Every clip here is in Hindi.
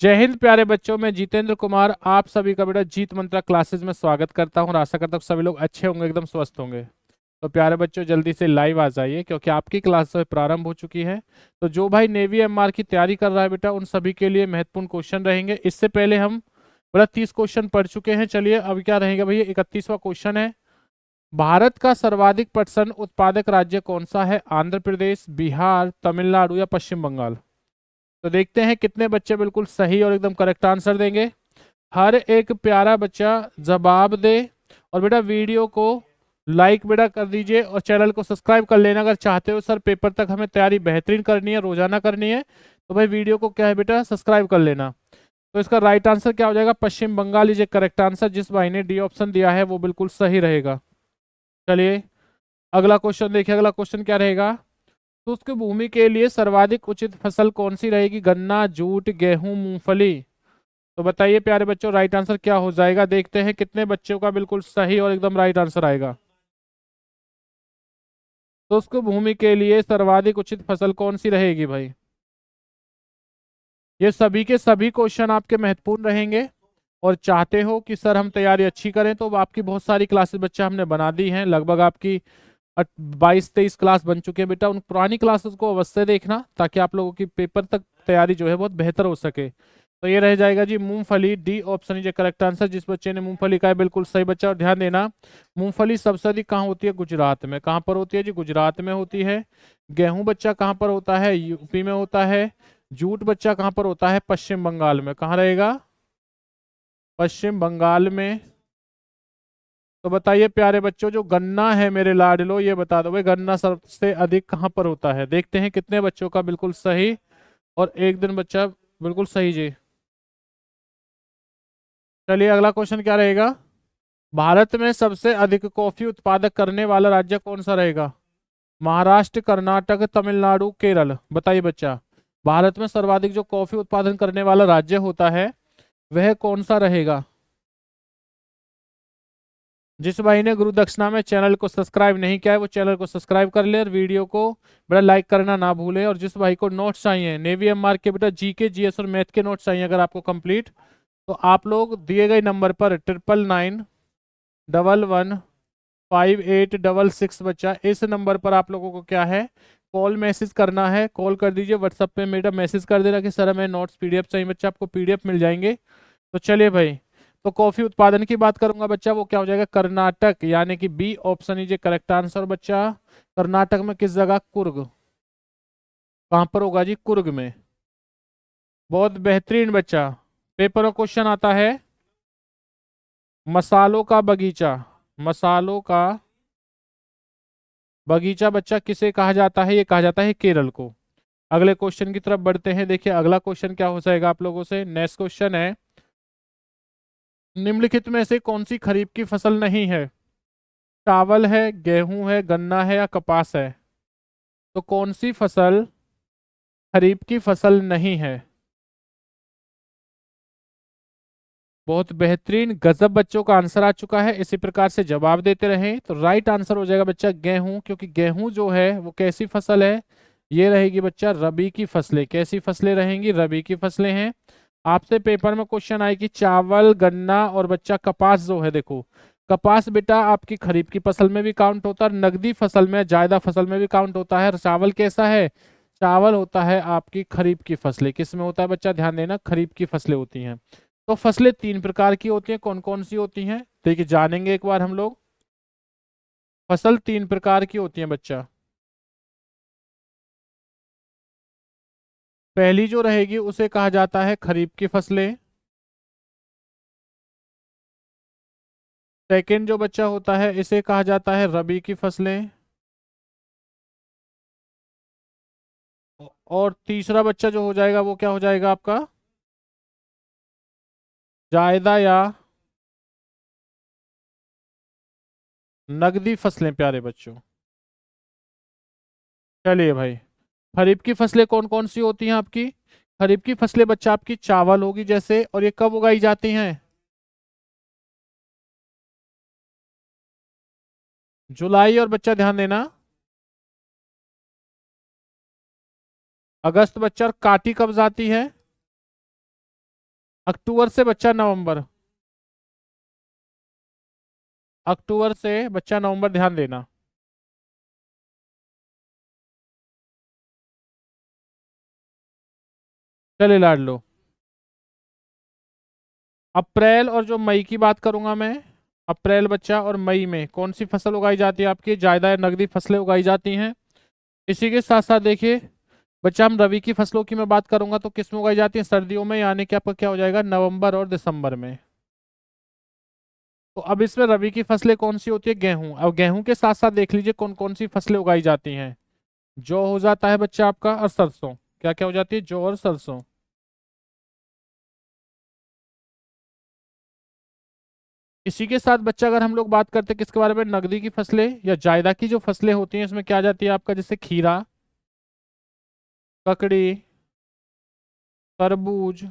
जय हिंद प्यारे बच्चों, मैं जितेंद्र कुमार आप सभी का बेटा जीत मंत्रा क्लासेस में स्वागत करता हूं और आशा करता हूं सभी लोग अच्छे होंगे, एकदम स्वस्थ होंगे। तो प्यारे बच्चों जल्दी से लाइव आ जाइए क्योंकि आपकी क्लास प्रारंभ हो चुकी है। तो जो भाई नेवी एमआर की तैयारी कर रहा है बेटा, उन सभी के लिए महत्वपूर्ण क्वेश्चन रहेंगे। इससे पहले हम बेटा 30 क्वेश्चन पढ़ चुके हैं। चलिए अब क्या रहेगा भैया, 31वां क्वेश्चन है। भारत का सर्वाधिक पटसन उत्पादक राज्य कौन सा है? आंध्र प्रदेश, बिहार, तमिलनाडु या पश्चिम बंगाल? तो देखते हैं कितने बच्चे बिल्कुल सही और एकदम करेक्ट आंसर देंगे। हर एक प्यारा बच्चा जवाब दे। और बेटा वीडियो को लाइक बेटा कर दीजिए और चैनल को सब्सक्राइब कर लेना अगर चाहते हो सर पेपर तक हमें तैयारी बेहतरीन करनी है, रोजाना करनी है। तो भाई वीडियो को क्या है बेटा, सब्सक्राइब कर लेना। तो इसका राइट आंसर क्या हो जाएगा? Paschim Bengal is a correct answer. जिस भाई ने डी ऑप्शन दिया है वो बिल्कुल सही रहेगा। चलिए अगला क्वेश्चन देखिए। अगला क्वेश्चन क्या रहेगा? शुष्क भूमि के लिए सर्वाधिक उचित फसल कौन सी रहेगी? गन्ना, जूट, गेहूं, मूंगफली? तो बताइए प्यारे बच्चों राइट आंसर क्या हो जाएगा। देखते हैं कितने बच्चों का बिल्कुल सही और एकदम राइट आंसर आएगा। शुष्क भूमि के लिए सर्वाधिक उचित फसल कौन सी रहेगी भाई? ये सभी के सभी क्वेश्चन आपके महत्वपूर्ण रहेंगे। और चाहते हो कि सर हम तैयारी अच्छी करें तो आपकी बहुत सारी क्लासेस बच्चा हमने बना दी हैं। लगभग आपकी 22-23 क्लास बन चुके हैं बेटा। उन पुरानी क्लासेस को अवश्य देखना ताकि आप लोगों की पेपर तक तैयारी जो है बहुत बेहतर हो सके। तो ये रह जाएगा जी मूंगफली। D option is correct answer. जिस बच्चे ने मूंगफली का है बिल्कुल सही बच्चा। और ध्यान देना, मूंगफली सबसे अधिक कहाँ होती है? गुजरात में। कहाँ पर होती है जी? गुजरात में होती है। गेहूं बच्चा कहाँ पर होता है? यूपी में होता है। जूट बच्चा कहाँ पर होता है? पश्चिम बंगाल में। कहाँ रहेगा? पश्चिम बंगाल में। तो बताइए प्यारे बच्चों, जो गन्ना है मेरे लाडलो, ये बता दो भाई गन्ना सबसे अधिक कहाँ पर होता है? देखते हैं कितने बच्चों का बिल्कुल सही और एक दिन बच्चा बिल्कुल सही जी। चलिए अगला क्वेश्चन क्या रहेगा? भारत में सबसे अधिक कॉफी उत्पादक करने वाला राज्य कौन सा रहेगा? महाराष्ट्र, कर्नाटक, तमिलनाडु, केरल? बताइए बच्चा, भारत में सर्वाधिक जो कॉफी उत्पादन करने वाला राज्य होता है वह कौन सा रहेगा? जिस भाई ने गुरु दक्षिणा में चैनल को सब्सक्राइब नहीं किया है वो चैनल को सब्सक्राइब कर ले और वीडियो को बड़ा लाइक करना ना भूले। और जिस भाई को नोट्स चाहिए नेवी एमआर के बेटा, जीके, जीएस और मैथ के नोट्स चाहिए अगर आपको कंप्लीट, तो आप लोग दिए गए नंबर पर 9991115866 बच्चा, इस नंबर पर आप लोगों को क्या है, कॉल मैसेज करना है। कॉल कर दीजिए, व्हाट्सएप पे मेरा मैसेज कर देना कि सर हमें नोट्स पीडीएफ चाहिए बच्चा, आपको पीडीएफ मिल जाएंगे। तो चलिए भाई, तो कॉफी उत्पादन की बात करूंगा बच्चा, वो क्या हो जाएगा? कर्नाटक, यानी कि B option is correct answer बच्चा। कर्नाटक में किस जगह? कुर्ग। कहां पर होगा जी? कुर्ग में। बहुत बेहतरीन बच्चा। पेपर में क्वेश्चन आता है, मसालों का बगीचा। मसालों का बगीचा बच्चा किसे कहा जाता है? ये कहा जाता है केरल को। अगले क्वेश्चन की तरफ बढ़ते हैं। देखिए अगला क्वेश्चन क्या हो जाएगा आप लोगों से। नेक्स्ट क्वेश्चन है, निम्नलिखित में से कौन सी खरीफ की फसल नहीं है? चावल है, गेहूं है, गन्ना है या कपास है? तो कौन सी फसल खरीफ की फसल नहीं है? बहुत बेहतरीन, गजब बच्चों का आंसर आ चुका है। इसी प्रकार से जवाब देते रहें तो राइट आंसर हो जाएगा बच्चा गेहूं। क्योंकि गेहूं जो है वो कैसी फसल है? ये रहेगी बच्चा रबी की फसलें। कैसी फसलें रहेंगी? रबी की फसलें हैं। आपसे पेपर में क्वेश्चन आए कि चावल, गन्ना और बच्चा कपास जो है, देखो कपास बेटा आपकी खरीफ की फसल में भी काउंट होता है, नगदी फसल में, जायदा फसल में भी काउंट होता है। और चावल कैसा है? चावल होता है आपकी खरीफ की फसलें। किस में होता है बच्चा? ध्यान देना, खरीफ की फसलें होती हैं। तो फसलें तीन प्रकार की होती हैं। कौन कौन सी होती हैं देखिए, जानेंगे एक बार हम लोग। फसल तीन प्रकार की होती हैं बच्चा। पहली जो रहेगी उसे कहा जाता है खरीफ की फसलें। सेकंड जो बच्चा होता है इसे कहा जाता है रबी की फसलें। और तीसरा बच्चा जो हो जाएगा वो क्या हो जाएगा आपका? जायदा या नगदी फसलें प्यारे बच्चों। चलिए भाई, खरीफ की फसलें कौन कौन सी होती हैं आपकी? खरीफ की फसलें बच्चा आपकी चावल होगी जैसे, और ये कब उगाई जाती हैं? जुलाई। और बच्चा ध्यान देना, अगस्त बच्चा। और काटी कब जाती है? अक्टूबर से बच्चा नवंबर, अक्टूबर से बच्चा नवंबर, ध्यान देना। चले लाड लो। अप्रैल और जो मई की बात करूंगा मैं, अप्रैल बच्चा और मई में कौन सी फसल उगाई जाती है आपकी? जायदा या नगदी फसलें उगाई जाती हैं। इसी के साथ साथ देखिए बच्चा, हम रबी की फसलों की मैं बात करूंगा तो किस में उगाई जाती है? सर्दियों में, यानी कि आपका क्या हो जाएगा, नवंबर और दिसंबर में। तो अब इसमें रबी की फसलें कौन सी होती है? गेहूं। अब गेहूं के साथ साथ देख लीजिए कौन कौन सी फसलें उगाई जाती हैं। जौ हो जाता है बच्चा आपका, और सरसों। क्या क्या हो जाती है? जौ और सरसों। इसी के साथ बच्चा अगर हम लोग बात करते हैं किसके बारे में, नकदी की फसलें या जायदा की जो फसलें होती हैं, इसमें क्या आ जाती है आपका, जैसे खीरा, ककड़ी, तरबूज।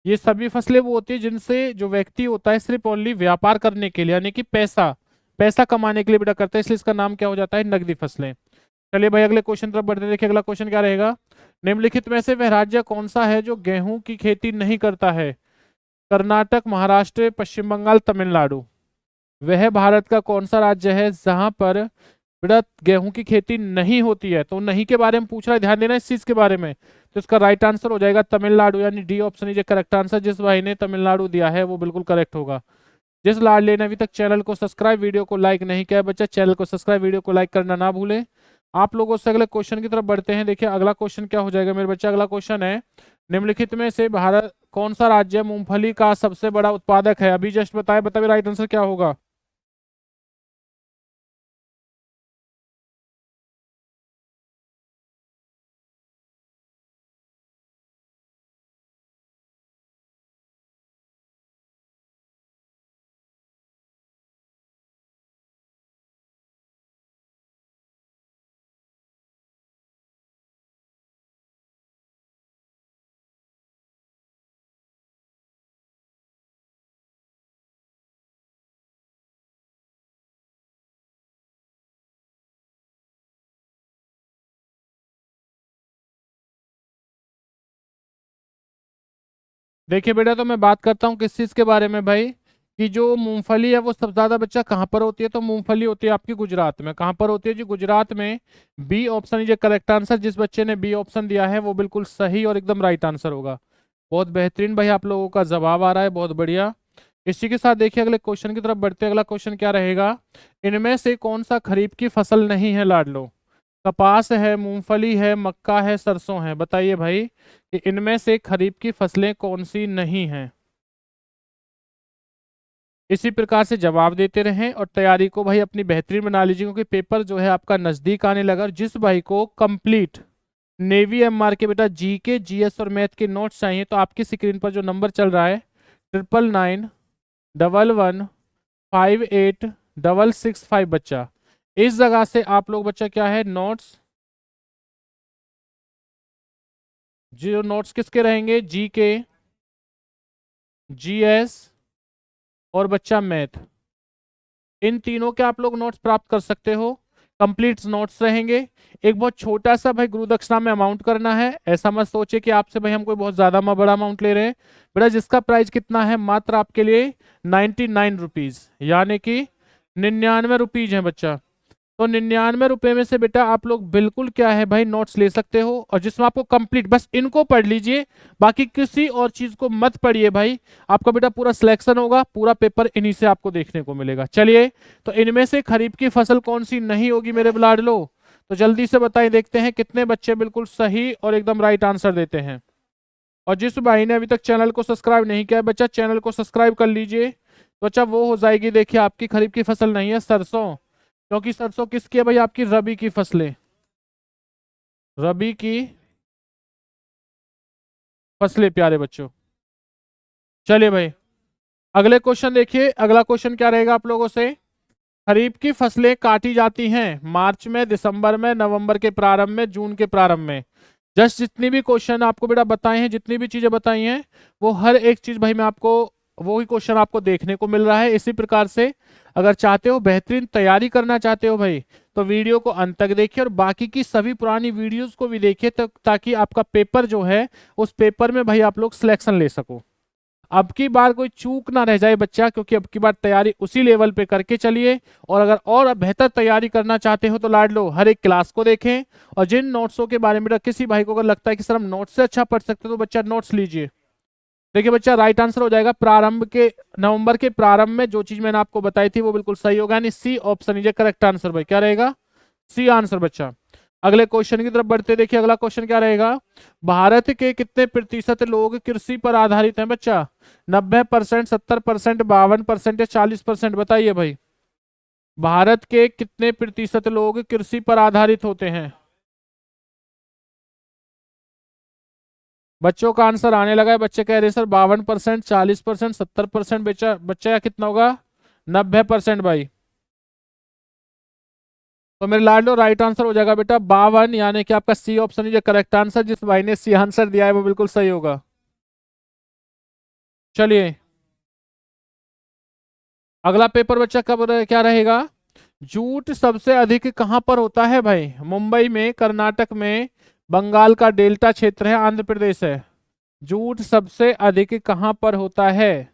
ये सभी फसलें वो होती है जिनसे जो व्यक्ति होता है सिर्फ ओनली व्यापार करने के लिए, यानी कि पैसा पैसा कमाने के लिए बेटा करता है, इसलिए इसका नाम क्या हो जाता है? नकदी फसलें। चलिए भाई अगले क्वेश्चन तरफ बढ़ते हैं। देखिए अगला क्वेश्चन क्या रहेगा। निम्नलिखित में से वह राज्य कौन सा है जो गेहूं की खेती नहीं करता है? कर्नाटक, महाराष्ट्र, पश्चिम बंगाल, तमिलनाडु। वह भारत का कौन सा राज्य है जहां पर बेटा गेहूं की खेती नहीं होती है? तो नहीं के बारे में पूछ रहा है, ध्यान देना इस चीज के बारे में। तो इसका राइट आंसर हो जाएगा तमिलनाडु, यानी D option is correct answer. जिस भाई ने तमिलनाडु दिया है वो बिल्कुल करेक्ट होगा। जिस लाडले ने अभी तक चैनल को सब्सक्राइब, वीडियो को लाइक नहीं किया है बच्चा, चैनल को सब्सक्राइब, वीडियो को लाइक करना ना भूले। आप लोगों से अगले क्वेश्चन की तरफ बढ़ते हैं। देखिए अगला क्वेश्चन क्या हो जाएगा मेरे बच्चा। अगला क्वेश्चन है, निम्नलिखित में से भारत कौन सा राज्य मूंगफली का सबसे बड़ा उत्पादक है? अभी जस्ट बताए, बताइए राइट आंसर क्या होगा। देखिए बेटा, तो मैं बात करता हूँ किस चीज के बारे में भाई, कि जो मूंगफली है वो सबसे ज्यादा बच्चा कहाँ पर होती है? तो मूंगफली होती है आपकी गुजरात में। कहाँ पर होती है जी? गुजरात में। B option is correct answer. जिस बच्चे ने बी ऑप्शन दिया है वो बिल्कुल सही और एकदम राइट आंसर होगा। बहुत बेहतरीन भाई, आप लोगों का जवाब आ रहा है, बहुत बढ़िया। इसी के साथ देखिए अगले क्वेश्चन की तरफ बढ़ते हैं। अगला क्वेश्चन क्या रहेगा, इनमें से कौन सा खरीफ की फसल नहीं है लाडलो? कपास है, मूंगफली है, मक्का है, सरसों है। बताइए भाई कि इनमें से खरीफ की फसलें कौन सी नहीं हैं। इसी प्रकार से जवाब देते रहें और तैयारी को भाई अपनी बेहतरीन बना लीजिए, क्योंकि पेपर जो है आपका नजदीक आने लगा। और जिस भाई को कंप्लीट नेवी एमआर के बेटा जीके, जीएस और मैथ के नोट्स चाहिए तो आपकी स्क्रीन पर जो नंबर चल रहा है 999111586665 बच्चा, इस जगह से आप लोग बच्चा क्या है, नोट्स, जो नोट्स किसके रहेंगे, जी के, जीएस और बच्चा मैथ, इन तीनों के आप लोग नोट्स प्राप्त कर सकते हो। कंप्लीट नोट्स रहेंगे। एक बहुत छोटा सा भाई गुरु दक्षिणा में अमाउंट करना है। ऐसा मत सोचे कि आपसे भाई हम कोई बहुत ज्यादा बड़ा अमाउंट ले रहे हैं। बेटा जिसका प्राइस कितना है, मात्र आपके लिए 99 रुपीज, यानी कि 99 रुपीज है बच्चा। तो 99 रुपए में से बेटा आप लोग बिल्कुल क्या है भाई नोट्स ले सकते हो, और जिसमें आपको कंप्लीट बस इनको पढ़ लीजिए, बाकी किसी और चीज को मत पढ़िए भाई। आपका बेटा पूरा सिलेक्शन होगा, पूरा पेपर इन्हीं से आपको देखने को मिलेगा। चलिए, तो इनमें से खरीफ की फसल कौन सी नहीं होगी मेरे लाडलो? तो जल्दी से बताइए, देखते हैं कितने बच्चे बिल्कुल सही और एकदम राइट आंसर देते हैं। और जिस भाई ने अभी तक चैनल को सब्सक्राइब नहीं किया है बच्चा, चैनल को सब्सक्राइब कर लीजिए। तो बच्चा वो हो जाएगी, देखिए आपकी खरीफ की फसल नहीं है, सरसों। क्योंकि सरसों किसकी है भाई, आपकी रबी की फसलें, रबी की फसलें प्यारे बच्चों। चलिए भाई अगले क्वेश्चन देखिए। अगला क्वेश्चन क्या रहेगा आप लोगों से, खरीफ की फसलें काटी जाती हैं मार्च में, दिसंबर में, नवंबर के प्रारंभ में, जून के प्रारंभ में। जस्ट जितनी भी क्वेश्चन आपको बेटा बताए हैं, जितनी भी चीजें बताई हैं, वो हर एक चीज भाई मैं आपको वो ही क्वेश्चन आपको देखने को मिल रहा है। इसी प्रकार से अगर चाहते हो बेहतरीन तैयारी करना चाहते हो भाई, तो वीडियो को अंत तक देखिए और बाकी की सभी पुरानी वीडियोस को भी देखिए, तो ताकि आपका पेपर जो है उस पेपर में भाई आप लोग सिलेक्शन ले सको। अब की बार कोई चूक ना रह जाए बच्चा, क्योंकि अब की बार तैयारी उसी लेवल पे करके चलिए। और अगर और बेहतर तैयारी करना चाहते हो तो लाड लो हर एक क्लास को देखें, और जिन नोट्सों के बारे में किसी भाई को अगर लगता है कि सर हम नोट्स से अच्छा पढ़ सकते हो, तो बच्चा नोट्स लीजिए। देखिए बच्चा, राइट आंसर हो जाएगा प्रारंभ के, नवंबर के प्रारंभ में जो चीज मैंने आपको बताई थी वो बिल्कुल सही होगा, यानी C option is correct answer भाई। क्या रहेगा? सी आंसर बच्चा। अगले क्वेश्चन की तरफ बढ़ते, देखिए अगला क्वेश्चन क्या रहेगा। भारत के कितने प्रतिशत लोग कृषि पर आधारित हैं बच्चा? 90%, 70%, 52% या 40%? बताइए भाई, भारत के कितने प्रतिशत लोग कृषि पर आधारित होते हैं? बच्चों का आंसर आने लगा है। बच्चे कह रहे हैं सर 52%, 40%, 70%। बच्चा बच्चा या कितना होगा? 90% भाई। तो मेरे लाडलो राइट आंसर हो जाएगा बेटा 52, यानी कि आपका सी ऑप्शन ही जो करेक्ट आंसर, जिस भाई ने सी आंसर दिया है वो बिल्कुल सही होगा। चलिए अगला पेपर बच्चा कब क्या रहेगा। जूट सबसे अधिक कहां पर होता है भाई? मुंबई में, कर्नाटक में, बंगाल का डेल्टा क्षेत्र है, आंध्र प्रदेश है। जूट सबसे अधिक कहां पर होता है?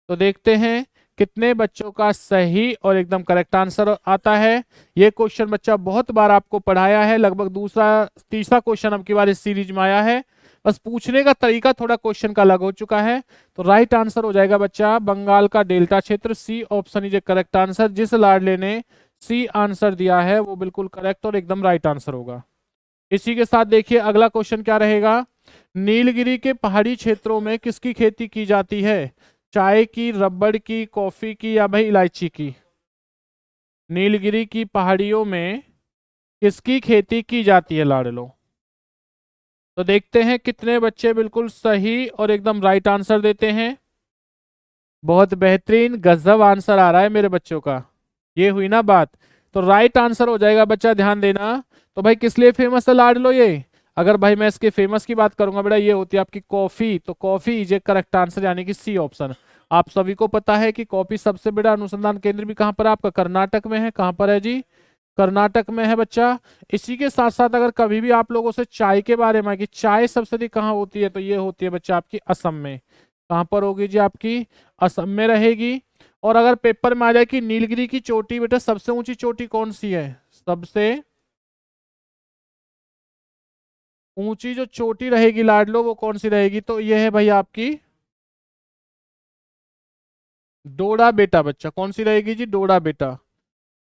तो देखते हैं कितने बच्चों का सही और एकदम करेक्ट आंसर आता है। ये क्वेश्चन बच्चा बहुत बार आपको पढ़ाया है, लगभग दूसरा तीसरा क्वेश्चन अब की बार इस सीरीज में आया है। बस पूछने का तरीका थोड़ा क्वेश्चन का अलग हो चुका है। तो राइट आंसर हो जाएगा बच्चा बंगाल का डेल्टा क्षेत्र। C option is a correct answer. जिस लाडले ने सी आंसर दिया है वो बिल्कुल करेक्ट और एकदम राइट आंसर होगा। इसी के साथ देखिए अगला क्वेश्चन क्या रहेगा। नीलगिरी के पहाड़ी क्षेत्रों में किसकी खेती की जाती है? चाय की, रबड़ की, कॉफी की या भाई इलायची की? नीलगिरी की पहाड़ियों में किसकी खेती की जाती है लाडलो? तो देखते हैं कितने बच्चे बिल्कुल सही और एकदम राइट आंसर देते हैं। बहुत बेहतरीन गजब आंसर आ रहा है मेरे बच्चों का। ये हुई ना बात। तो राइट आंसर हो जाएगा बच्चा, ध्यान देना। तो भाई किस लिए फेमस है लाडलो ये? अगर भाई मैं इसके फेमस की बात करूंगा बेटा, ये होती है आपकी कॉफी। तो coffee is a correct answer, यानी कि सी ऑप्शन। आप सभी को पता है कि कॉफी सबसे बड़ा अनुसंधान केंद्र भी कहाँ पर है आपका? कर्नाटक में है। कहाँ पर है जी? कर्नाटक में है बच्चा। इसी के साथ साथ अगर कभी भी आप लोगों से चाय के बारे में कि चाय सबसे अधिक कहाँ होती है, तो ये होती है बच्चा आपकी असम में। कहाँ पर होगी जी? आपकी असम में रहेगी। और अगर पेपर में आ जाए कि नीलगिरी की चोटी बेटा सबसे ऊंची चोटी कौन सी है, सबसे ऊंची जो चोटी रहेगी लाडलो वो कौन सी रहेगी? तो ये है भाई आपकी डोडा बेटा बच्चा। कौन सी रहेगी जी? डोडा बेटा।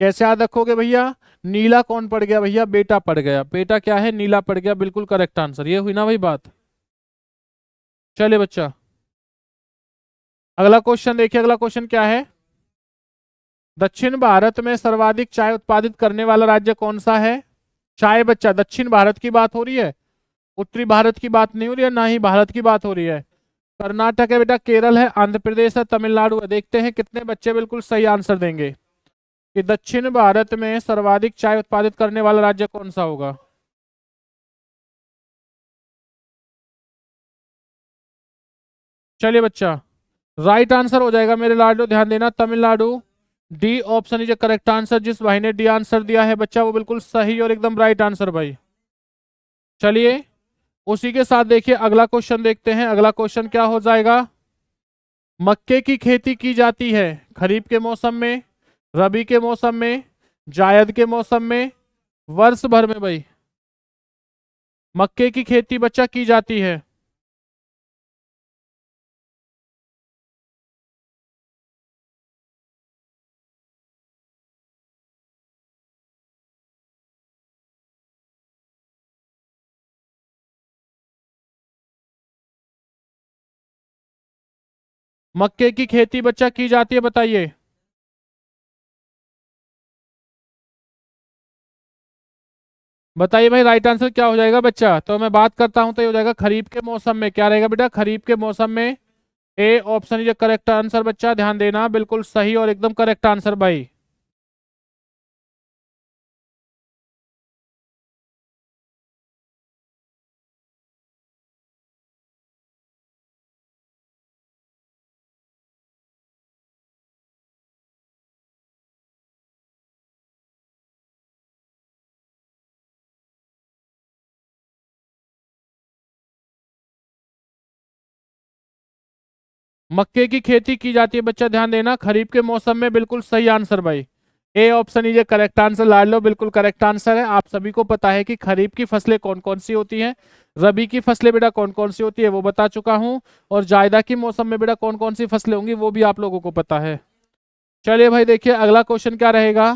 कैसे याद रखोगे भैया? नीला कौन पड़ गया भैया? बेटा पड़ गया। बेटा क्या है? नीला पड़ गया। बिल्कुल करेक्ट आंसर। ये हुई ना भाई बात। चलिए बच्चा अगला क्वेश्चन देखिए। अगला क्वेश्चन क्या है। दक्षिण भारत में सर्वाधिक चाय उत्पादित करने वाला राज्य कौन सा है? चाय बच्चा दक्षिण भारत की बात हो रही है, उत्तरी भारत की बात नहीं हो रही है, ना ही भारत की बात हो रही है। कर्नाटक है बेटा, केरल है, आंध्र प्रदेश है, तमिलनाडु है। देखते हैं कितने बच्चे बिल्कुल सही आंसर देंगे कि दक्षिण भारत में सर्वाधिक चाय उत्पादित करने वाला राज्य कौन सा होगा। चलिए बच्चा, राइट आंसर हो जाएगा मेरे लाडो, ध्यान देना, Tamil Nadu. D option is correct answer. जिस भाई ने डी आंसर दिया है बच्चा वो बिल्कुल सही और एकदम राइट आंसर भाई। चलिए उसी के साथ देखिए अगला क्वेश्चन देखते हैं। अगला क्वेश्चन क्या हो जाएगा। मक्के की खेती की जाती है खरीफ के मौसम में, रबी के मौसम में, जायद के मौसम में, वर्ष भर में भाई मक्के की खेती बच्चा की जाती है। मक्के की खेती बच्चा की जाती है, बताइए। बताइए भाई राइट आंसर क्या हो जाएगा बच्चा? तो मैं बात करता हूं तो ये हो जाएगा खरीफ के मौसम में। क्या रहेगा बेटा? खरीफ के मौसम में। A option is correct answer बच्चा, ध्यान देना, बिल्कुल सही और एकदम करेक्ट आंसर भाई। मक्के की खेती की जाती है बच्चा, ध्यान देना, खरीफ के मौसम में। बिल्कुल सही आंसर भाई, ए ऑप्शन ये करेक्ट आंसर ला लो, बिल्कुल करेक्ट आंसर है। आप सभी को पता है कि खरीफ की फसलें कौन कौन सी होती हैं, रबी की फसलें बेटा कौन कौन सी होती है वो बता चुका हूं, और जायदा की मौसम में बेटा कौन कौन सी फसलें होंगी वो भी आप लोगों को पता है। चलिए भाई देखिए अगला क्वेश्चन क्या रहेगा।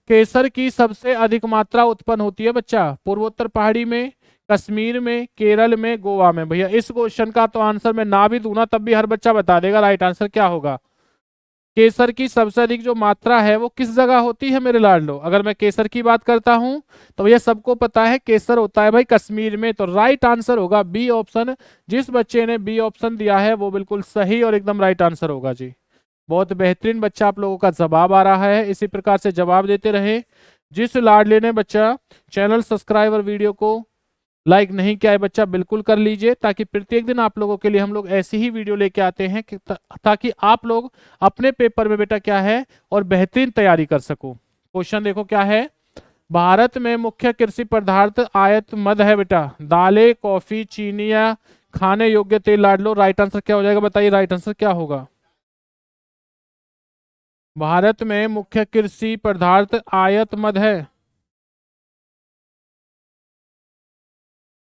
केसर की सबसे अधिक मात्रा उत्पन्न होती है बच्चा पूर्वोत्तर पहाड़ी में, कश्मीर में, केरल में, गोवा में। भैया इस क्वेश्चन का तो आंसर मैं ना भी दूं ना तब भी हर बच्चा बता देगा राइट आंसर क्या होगा। केसर की सबसे अधिक जो मात्रा है वो किस जगह होती है मेरे लाडलो। अगर मैं केसर की बात करता हूं तो भैया सबको पता है केसर होता है भाई कश्मीर में, तो राइट आंसर होगा बी ऑप्शन। जिस बच्चे ने बी ऑप्शन दिया है वो बिल्कुल सही और एकदम राइट आंसर होगा जी। बहुत बेहतरीन बच्चा, आप लोगों का जवाब आ रहा है, इसी प्रकार से जवाब देते रहे। जिस लाडले ने बच्चा चैनल सब्सक्राइब और वीडियो को लाइक नहीं किया है बच्चा बिल्कुल कर लीजिए, ताकि प्रत्येक दिन आप लोगों के लिए हम लोग ऐसी ही वीडियो लेके आते हैं कि ताकि आप लोग अपने पेपर में बेटा क्या है और बेहतरीन तैयारी कर सको। क्वेश्चन देखो क्या है। भारत में मुख्य कृषि पदार्थ आयात मद है बेटा, दालें, कॉफी, चीनी या खाने योग्य तेल। लाडलो राइट आंसर क्या हो जाएगा बताइए, राइट आंसर क्या होगा। भारत में मुख्य कृषि पदार्थ आयात मद है,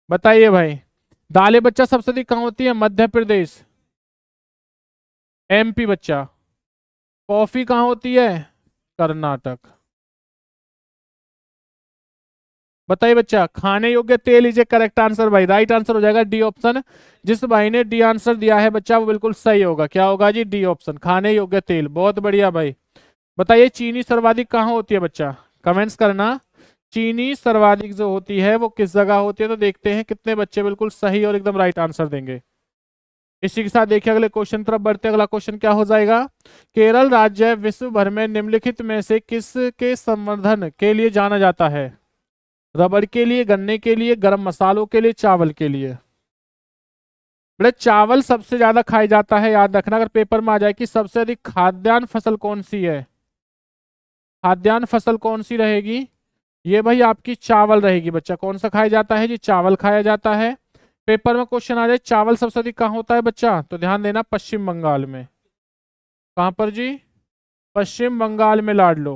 बताइए भाई। दालें बच्चा सबसे अधिक कहाँ होती है, मध्य प्रदेश, एमपी बच्चा। कॉफी कहाँ होती है, कर्नाटक। बताइए बच्चा, खाने योग्य तेल इज करेक्ट आंसर भाई, राइट आंसर हो जाएगा डी ऑप्शन। जिस भाई ने डी आंसर दिया है बच्चा वो बिल्कुल सही होगा, क्या होगा जी, डी ऑप्शन, खाने योग्य तेल। बहुत बढ़िया भाई। बताइए चीनी सर्वाधिक कहाँ होती है बच्चा, कमेंट्स करना। चीनी सर्वाधिक जो होती है वो किस जगह होती है, तो देखते हैं कितने बच्चे बिल्कुल सही और एकदम राइट आंसर देंगे। इसी के साथ देखिए अगले क्वेश्चन तरफ बढ़ते हैं। अगला क्वेश्चन क्या हो जाएगा। केरल राज्य विश्व भर में निम्नलिखित में से किस के संवर्धन के लिए जाना जाता है। रबड़ के लिए, गन्ने के लिए, गरम मसालों के लिए, चावल के लिए। बेटा चावल सबसे ज्यादा खाया जाता है, याद रखना अगर पेपर में आ जाए कि सबसे अधिक खाद्यान्न फसल कौन सी है, खाद्यान्न फसल कौन सी रहेगी, ये भाई आपकी चावल रहेगी बच्चा। कौन सा खाया जाता है जी, चावल खाया जाता है। पेपर में क्वेश्चन आ जाए चावल सबसे अधिक कहाँ होता है बच्चा, तो ध्यान देना पश्चिम बंगाल में। कहां पर जी, पश्चिम बंगाल में लाड लो।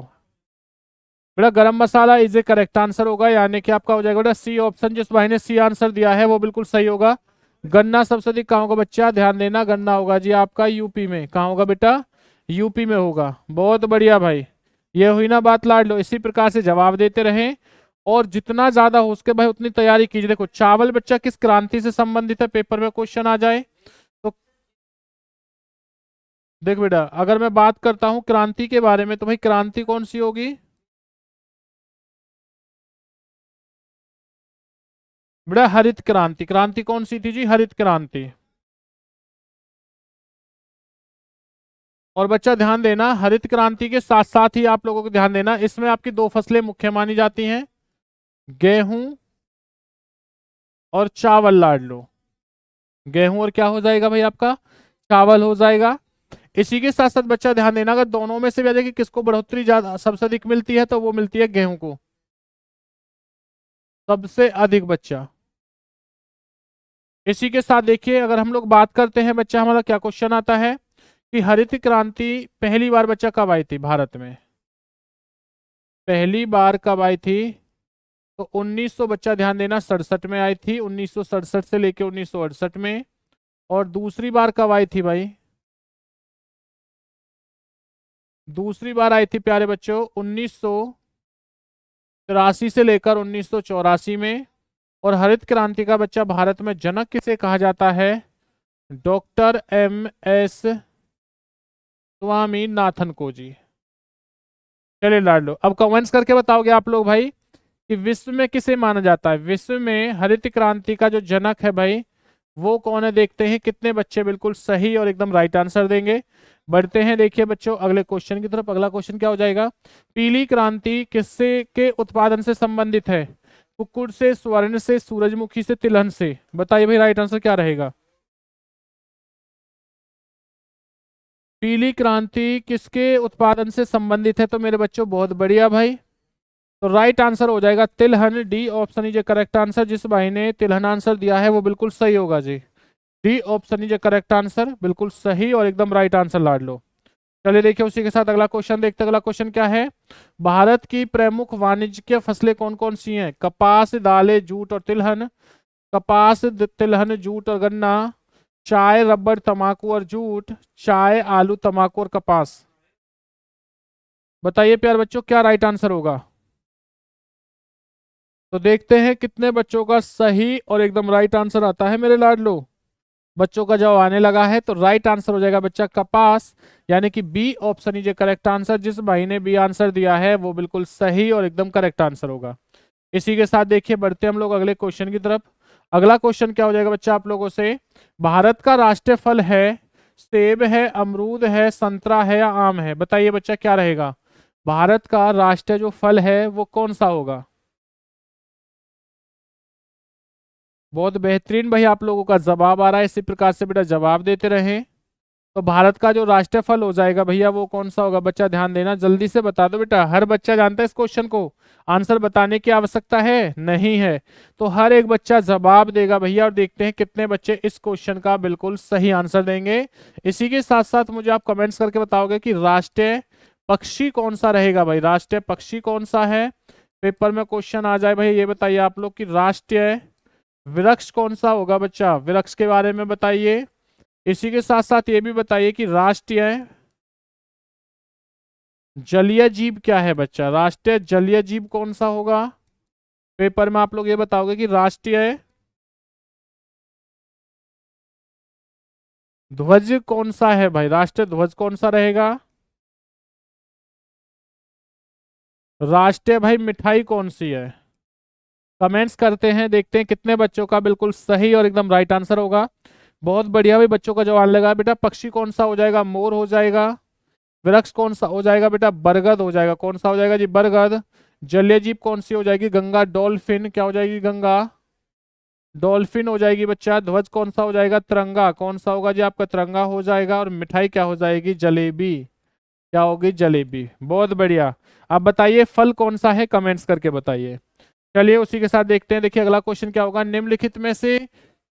बेटा गरम मसाला इज ए करेक्ट आंसर होगा, यानी कि आपका हो जाएगा बेटा सी ऑप्शन। जिस भाई ने सी आंसर दिया है वो बिल्कुल सही होगा। गन्ना सबसे अधिक कहाँ होगा बच्चा, ध्यान देना, गन्ना होगा जी आपका यूपी में। कहाँ होगा बेटा, यूपी में होगा। बहुत बढ़िया भाई, ये हुई ना बात लाड लो। इसी प्रकार से जवाब देते रहें और जितना ज्यादा हो सके भाई उतनी तैयारी कीजिए। देखो चावल बच्चा किस क्रांति से संबंधित है, पेपर में क्वेश्चन आ जाए तो। देख बेटा अगर मैं बात करता हूं क्रांति के बारे में तो भाई क्रांति कौन सी होगी, बेटा हरित क्रांति। क्रांति कौन सी थी जी, हरित क्रांति। और बच्चा ध्यान देना हरित क्रांति के साथ साथ ही आप लोगों को ध्यान देना, इसमें आपकी दो फसलें मुख्य मानी जाती हैं, गेहूं और चावल। लाड लो, गेहूं और क्या हो जाएगा भाई आपका, चावल हो जाएगा। इसी के साथ साथ बच्चा ध्यान देना अगर दोनों में से भी देखिए किसको बढ़ोतरी ज्यादा सबसे अधिक मिलती है तो वो मिलती है गेहूं को सबसे अधिक बच्चा। इसी के साथ देखिए अगर हम लोग बात करते हैं बच्चा, हमारा क्या क्वेश्चन आता है कि हरित क्रांति पहली बार बच्चा कब आई थी भारत में, पहली बार कब आई थी, तो 1900 बच्चा ध्यान देना 67 में आई थी, 1967 से लेके 1968 में। और दूसरी बार कब आई थी भाई, दूसरी बार आई थी प्यारे बच्चों 1983 से लेकर 1984 में। और हरित क्रांति का बच्चा भारत में जनक किसे कहा जाता है, डॉक्टर एम एस स्वामीनाथन को जी। चलिए लाड लो, अब कमेंट्स करके बताओगे आप लोग भाई कि विश्व में किसे माना जाता है, विश्व में हरित क्रांति का जो जनक है भाई वो कौन है। देखते हैं कितने बच्चे बिल्कुल सही और एकदम राइट आंसर देंगे। बढ़ते हैं देखिए बच्चों अगले क्वेश्चन की तरफ। अगला क्वेश्चन क्या हो जाएगा, पीली क्रांति किससे के उत्पादन से संबंधित है, कुक्कुट से, स्वर्ण से, सूरजमुखी से, तिलहन से। बताइए भाई राइट आंसर क्या रहेगा। पीली क्रांति किसके उत्पादन से संबंधित है, तो मेरे बच्चों बहुत बढ़िया भाई, तो राइट आंसर हो जाएगा तिलहन, D option is correct answer. जिस भाई ने तिलहन आंसर दिया है वो बिल्कुल सही होगा जी। D option is correct answer, बिल्कुल सही और एकदम राइट आंसर लाड लो। चलिए देखिए उसी के साथ अगला क्वेश्चन देखते हैं। अगला क्वेश्चन क्या है, भारत की प्रमुख वाणिज्यिक फसलें कौन कौन सी हैं? कपास, दालें, जूट और तिलहन। कपास, तिलहन, जूट और गन्ना। चाय, रबर, तंबाकू और जूट। चाय, आलू, तंबाकू और कपास। बताइए प्यार बच्चों क्या राइट आंसर होगा। तो देखते हैं कितने बच्चों का सही और एकदम राइट आंसर आता है मेरे लाडलो। बच्चों का जवाब आने लगा है, तो राइट आंसर हो जाएगा बच्चा कपास, यानी कि B option is correct answer. जिस भाई ने बी आंसर दिया है वो बिल्कुल सही और एकदम करेक्ट आंसर होगा। इसी के साथ देखिए बढ़ते हम लोग अगले क्वेश्चन की तरफ। अगला क्वेश्चन क्या हो जाएगा बच्चा आप लोगों से, भारत का राष्ट्रीय फल है, सेब है, अमरूद है, संतरा है या आम है? बताइए बच्चा क्या रहेगा। भारत का राष्ट्रीय जो फल है वो कौन सा होगा? बहुत बेहतरीन भाई आप लोगों का जवाब आ रहा है, इसी प्रकार से बेटा जवाब देते रहें। तो भारत का जो राष्ट्रीय फल हो जाएगा भैया वो कौन सा होगा? बच्चा ध्यान देना, जल्दी से बता दो बेटा। हर बच्चा जानता है इस क्वेश्चन को, आंसर बताने की आवश्यकता है नहीं है। तो हर एक बच्चा जवाब देगा भैया, और देखते हैं कितने बच्चे इस क्वेश्चन का बिल्कुल सही आंसर देंगे। इसी के साथ साथ मुझे आप कमेंट्स करके बताओगे कि राष्ट्रीय पक्षी कौन सा रहेगा भाई, राष्ट्रीय पक्षी कौन सा है। पेपर में क्वेश्चन आ जाए भाई, ये बताइए आप लोग कि राष्ट्रीय वृक्ष कौन सा होगा बच्चा, वृक्ष के बारे में बताइए। इसी के साथ साथ ये भी बताइए कि राष्ट्रीय जलीय जीव क्या है बच्चा, राष्ट्रीय जलीय जीव कौन सा होगा। पेपर में आप लोग ये बताओगे कि राष्ट्रीय ध्वज कौन सा है भाई, राष्ट्रीय ध्वज कौन सा रहेगा। राष्ट्रीय भाई मिठाई कौन सी है। कमेंट्स करते हैं, देखते हैं कितने बच्चों का बिल्कुल सही और एकदम राइट आंसर होगा। बहुत बढ़िया भाई बच्चों का जवाब लगा। बेटा पक्षी कौन सा हो जाएगा, मोर हो जाएगा। वृक्ष कौन सा हो जाएगा बेटा, बरगद हो जाएगा। कौन सा हो जाएगा जी, बरगद। जलीय जीव कौन सी हो जाएगी, गंगा डॉल्फिन। क्या हो जाएगी, गंगा डॉल्फिन हो जाएगी बच्चा। ध्वज कौन सा हो जाएगा, तिरंगा। कौन सा होगा जी आपका, तिरंगा हो जाएगा। और मिठाई क्या हो जाएगी, जलेबी। क्या होगी, जलेबी। बहुत बढ़िया। अब बताइए फल कौन सा है, कमेंट्स करके बताइए। चलिए उसी के साथ देखते हैं। देखिए अगला क्वेश्चन क्या होगा, निम्नलिखित में से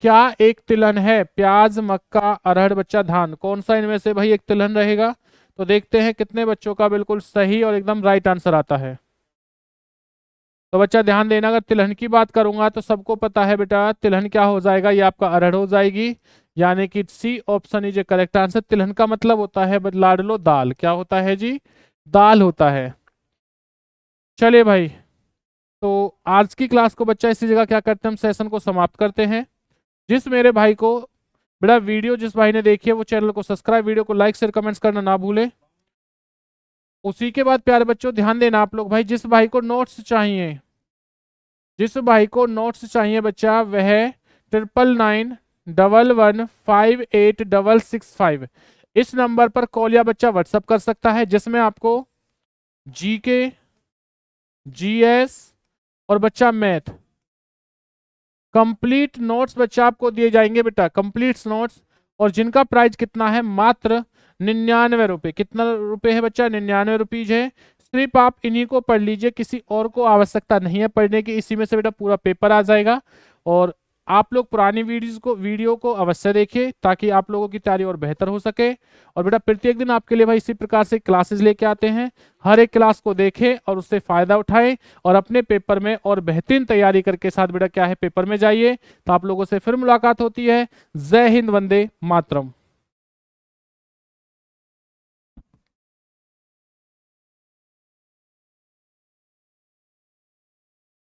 क्या एक तिलहन है? प्याज, मक्का, अरहर, बच्चा धान। कौन सा इनमें से भाई एक तिलहन रहेगा? तो देखते हैं कितने बच्चों का बिल्कुल सही और एकदम राइट आंसर आता है। तो बच्चा ध्यान देना, अगर तिलहन की बात करूंगा तो सबको पता है बेटा तिलहन क्या हो जाएगा, ये आपका अरहर हो जाएगी। यानी कि C option is a correct answer. तिलहन का मतलब होता है लाडलो दाल। क्या होता है जी, दाल होता है। चलिए भाई, तो आज की क्लास को बच्चा इसी जगह क्या करते हैं, हम सेशन को समाप्त करते हैं। जिस मेरे भाई को बेटा वीडियो जिस भाई ने देखी है वो चैनल को सब्सक्राइब, वीडियो को लाइक शेयर कमेंट्स करना ना भूले। उसी के बाद प्यारे बच्चों ध्यान देना आप लोग भाई, जिस भाई को नोट्स चाहिए, जिस भाई को नोट्स चाहिए बच्चा, वह 9991158665 इस नंबर पर कॉल या बच्चा व्हाट्सअप कर सकता है, जिसमें आपको जीके, जीएस और बच्चा मैथ कंप्लीट नोट्स बच्चा आपको दिए जाएंगे बेटा, कंप्लीट नोट्स। और जिनका प्राइस कितना है, मात्र 99 रुपए। कितना रुपए है बच्चा, 99 रुपीज है। सिर्फ आप इन्हीं को पढ़ लीजिए, किसी और को आवश्यकता नहीं है पढ़ने की। इसी में से बेटा पूरा पेपर आ जाएगा। और आप लोग पुरानी वीडियो को अवश्य देखिए, ताकि आप लोगों की तैयारी और बेहतर हो सके। और बेटा प्रत्येक दिन आपके लिए भाई इसी प्रकार से क्लासेस लेके आते हैं। हर एक क्लास को देखें और उससे फायदा उठाएं, और अपने पेपर में और बेहतरीन तैयारी करके साथ बेटा क्या है पेपर में जाइए। तो आप लोगों से फिर मुलाकात होती है। जय हिंद, वंदे मातरम।